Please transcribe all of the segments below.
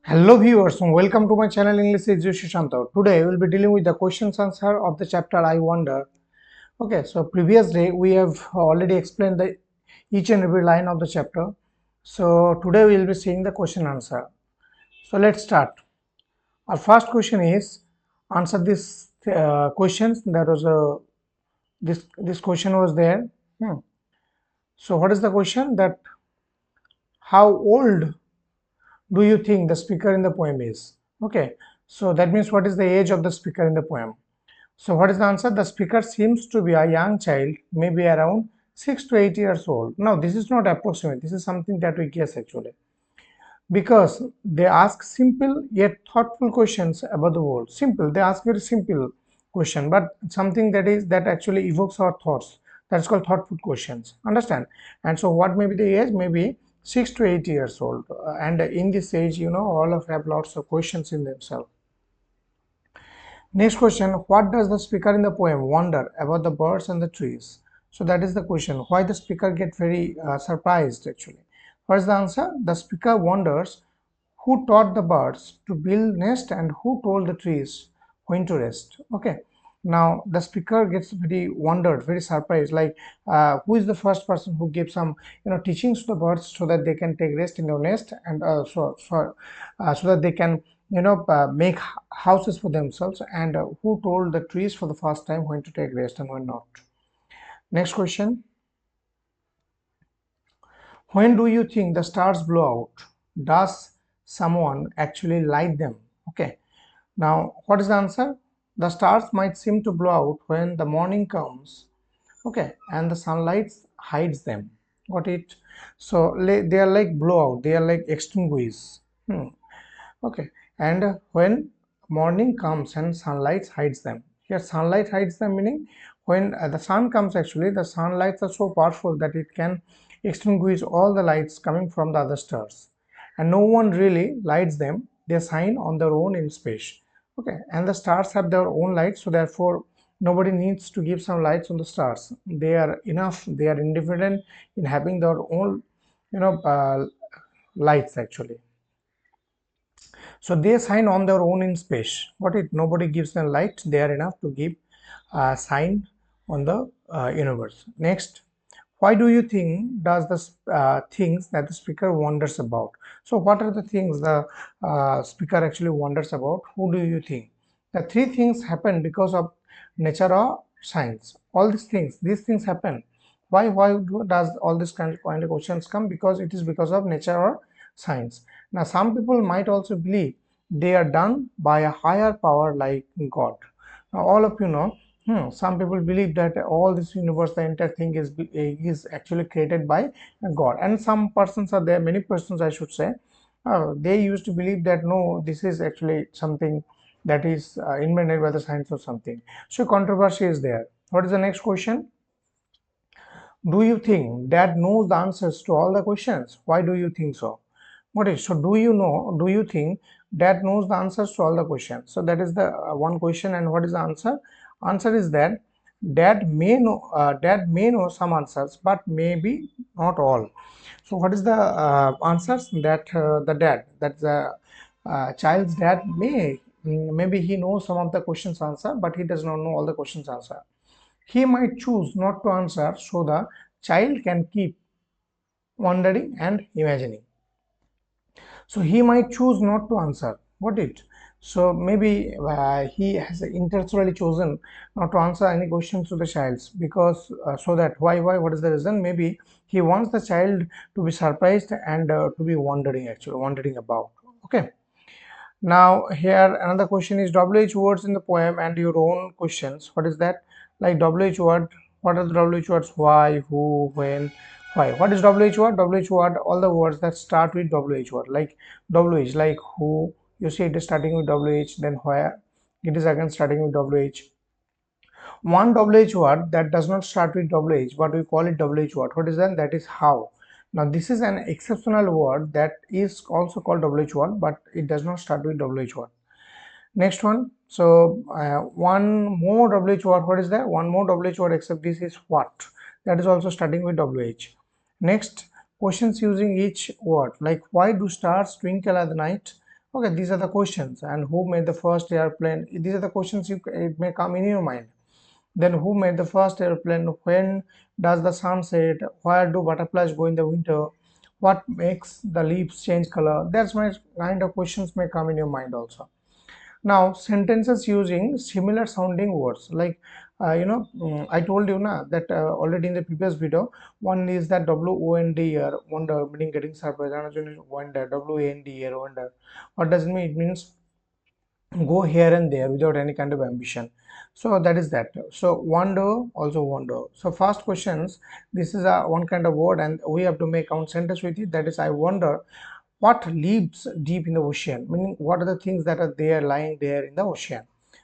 Hello viewers and welcome to my channel English is Shanto. Today we will be dealing with the questions answer of the chapter I Wonder. Okay, so previous day we have already explained the each and every line of the chapter. So today we will be seeing the question answer. So let's start. Our first question is answer this questions. There was a this question was there. So what is the question? That how old do you think the speaker in the poem is? Okay, so that means what is the age of the speaker in the poem? So what is the answer? The speaker seems to be a young child, maybe around 6 to 8 years old. Now this is not approximate, this is something that we guess actually, because they ask simple yet thoughtful questions about the world. Simple, they ask very simple question, but something that actually evokes our thoughts. That's called thoughtful questions. Understand? And so what may be the age? Maybe 6 to 8 years old. And in this age, all of have lots of questions in themselves. Next question, what does the speaker in the poem wonder about the birds and the trees? So that is the question. Why the speaker get very surprised actually? What is the answer? The speaker wonders who taught the birds to build nest and who told the trees when to rest. Okay. Now the speaker gets very wondered, very surprised, like who is the first person who gave some teachings to the birds so that they can take rest in their nest, and so that they can make houses for themselves, and who told the trees for the first time when to take rest and when not. Next question, when do you think the stars blow out? Does someone actually light them? Okay, now what is the answer? The stars might seem to blow out when the morning comes, okay, and the sunlight hides them. Got it? So they are like blowout, they are like extinguish. Okay, and when morning comes and sunlight hides them. Here sunlight hides them meaning when the sun comes, actually the sunlights are so powerful that it can extinguish all the lights coming from the other stars, and no one really lights them. They shine on their own in space. Okay, and the stars have their own lights, so therefore nobody needs to give some lights on the stars. They are enough, they are independent in having their own lights actually. So they shine on their own in space. What it? Nobody gives them light. They are enough to give a sign on the universe. Next, why do you think does the things that the speaker wonders about? So what are the things the speaker actually wonders about? Who do you think? The three things happen because of nature or science. All these things happen. Does all this kind of questions come? Because it is because of nature or science. Now some people might also believe they are done by a higher power like God. Now all of you know, some people believe that all this universe, the entire thing is actually created by God, and some persons are there, many persons I should say, they used to believe that no, this is actually something that is invented by the science or something. So controversy is there. What is the next question? Do you think dad knows the answers to all the questions? Why do you think so? What is, so do you think dad knows the answers to all the questions? So that is the one question. And what is the answer? Answer is that dad may know some answers, but maybe not all. So what is the answers? That the child's dad maybe he knows some of the questions answer, but he does not know all the questions answer. He might choose not to answer so the child can keep wondering and imagining. So he might choose not to answer. What it? So maybe he has intentionally chosen not to answer any questions to the child, because so that why what is the reason? Maybe he wants the child to be surprised and to be wondering about. Okay. Now here another question is WH words in the poem and your own questions. What is that? Like WH word, what are the WH words? Why, who, when, why? What is WH word? WH word, all the words that start with WH word, like WH, like who, you see it is starting with WH, then where, it is again starting with WH. One WH word that does not start with WH, but we call it WH word. What is that? That is how. Now this is an exceptional word that is also called WH word, but it does not start with WH word. Next one. So one more WH word. What is that? One more WH word except this is what. That is also starting with WH. Next, questions using each word, like why do stars twinkle at the night? Okay, these are the questions. And who made the first airplane? These are the questions it may come in your mind. Then who made the first airplane? When does the sun set? Where do butterflies go in the winter? What makes the leaves change color? That's my kind of questions may come in your mind also. Now sentences using similar sounding words, like I told you now that already in the previous video. One is that wond here, wonder, meaning getting surprised. Another one is wonder, wand here, wonder. What does it mean? It means go here and there without any kind of ambition. So that is that. So wonder, also wonder. So first questions, this is a one kind of word and we have to make one sentence with it. That is, I wonder what lives deep in the ocean, meaning what are the things that are there lying there in the ocean.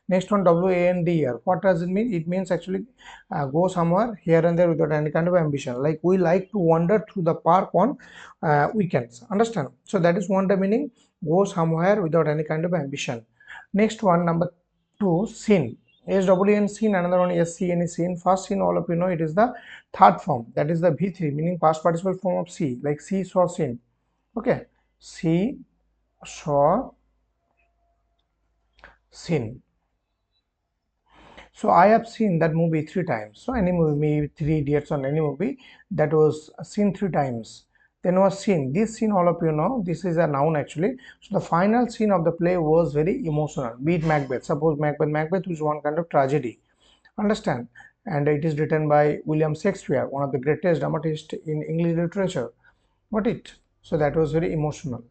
Next one, wand here, what does it mean? It means actually go somewhere here and there without any kind of ambition, like we like to wander through the park on weekends, understand? So that is wonder, meaning go somewhere without any kind of ambition. Next one, number two, sin. SWN sin, another one SCN is sin. First sin, all of you know, it is the third form, that is the V3, meaning past participle form of see, like see, saw, sin. Okay, see, saw, sin. So I have seen that movie 3 times. So any movie, maybe Three Idiots or any movie, that was seen 3 times. Then was scene. This scene, all of you know, this is a noun actually. So the final scene of the play was very emotional. Be it Macbeth. Suppose Macbeth. Macbeth was one kind of tragedy. Understand? And it is written by William Shakespeare, one of the greatest dramatists in English literature. Got it? So that was very emotional.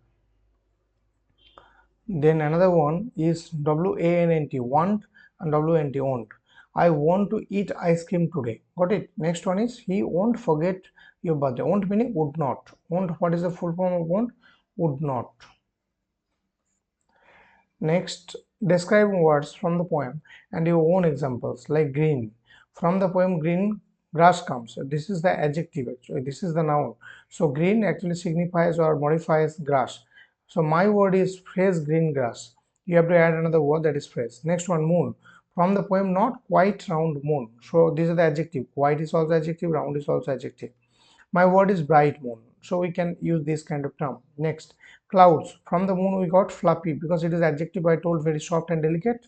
Then another one is WANT, want, and WNT, won't. I want to eat ice cream today. Got it? Next one is he won't forget your birthday. Won't meaning would not. Won't, what is the full form of won't? Would not. Next, describe words from the poem and your own examples, like green. From the poem green, grass comes. This is the adjective actually. This is the noun. So green actually signifies or modifies grass. So my word is fresh green grass. You have to add another word, that is fresh. Next one, moon. From the poem not quite round moon. So this is the adjective. White is also adjective, round is also adjective. My word is bright moon, so we can use this kind of term. Next, clouds. From the moon we got fluffy, because it is adjective, I told, very soft and delicate.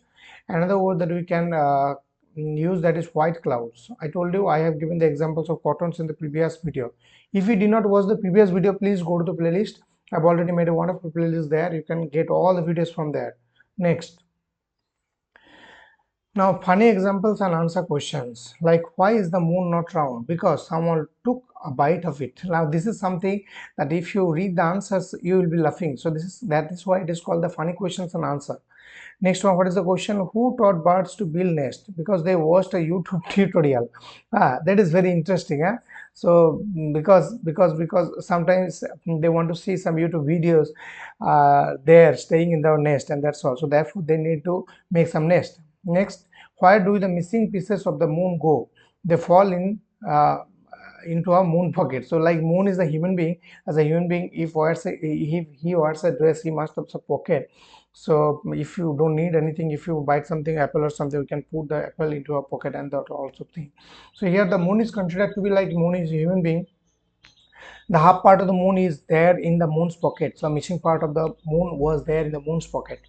Another word that we can use, that is white clouds. I told you I have given the examples of cottons in the previous video. If you did not watch the previous video, please go to the playlist. I've already made a wonderful playlist there. You can get all the videos from there. Next, now, funny examples and answer questions, like why is the moon not round? Because someone took a bite of it. Now, this is something that if you read the answers, you will be laughing. So that is why it is called the funny questions and answer. Next one, what is the question? Who taught birds to build nest? Because they watched a YouTube tutorial. That is very interesting. So because sometimes they want to see some YouTube videos, they're staying in their nest, and that's all. So therefore they need to make some nest. Next, where do the missing pieces of the moon go? They fall in into a moon pocket. So like moon is a human being. As a human being, if he wears a dress, he must have a pocket. So if you don't need anything, if you bite something, apple or something, you can put the apple into a pocket, and that also thing. So here the moon is considered to be like moon is a human being. The half part of the moon is there in the moon's pocket. So missing part of the moon was there in the moon's pocket.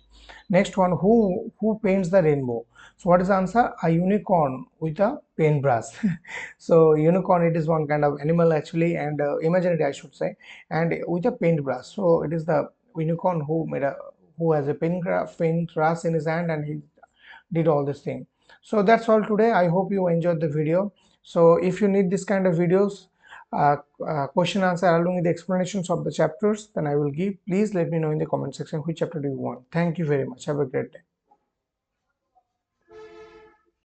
Next one, who paints the rainbow? So what is the answer? A unicorn with a paintbrush. So unicorn, it is one kind of animal actually, and imaginary I should say, and with a paintbrush. So it is the unicorn who has a paintbrush in his hand, and he did all this thing. So that's all today. I hope you enjoyed the video. So if you need this kind of videos, question answer along with the explanations of the chapters, then I will give. Please let me know in the comment section which chapter do you want. Thank you very much. Have a great day.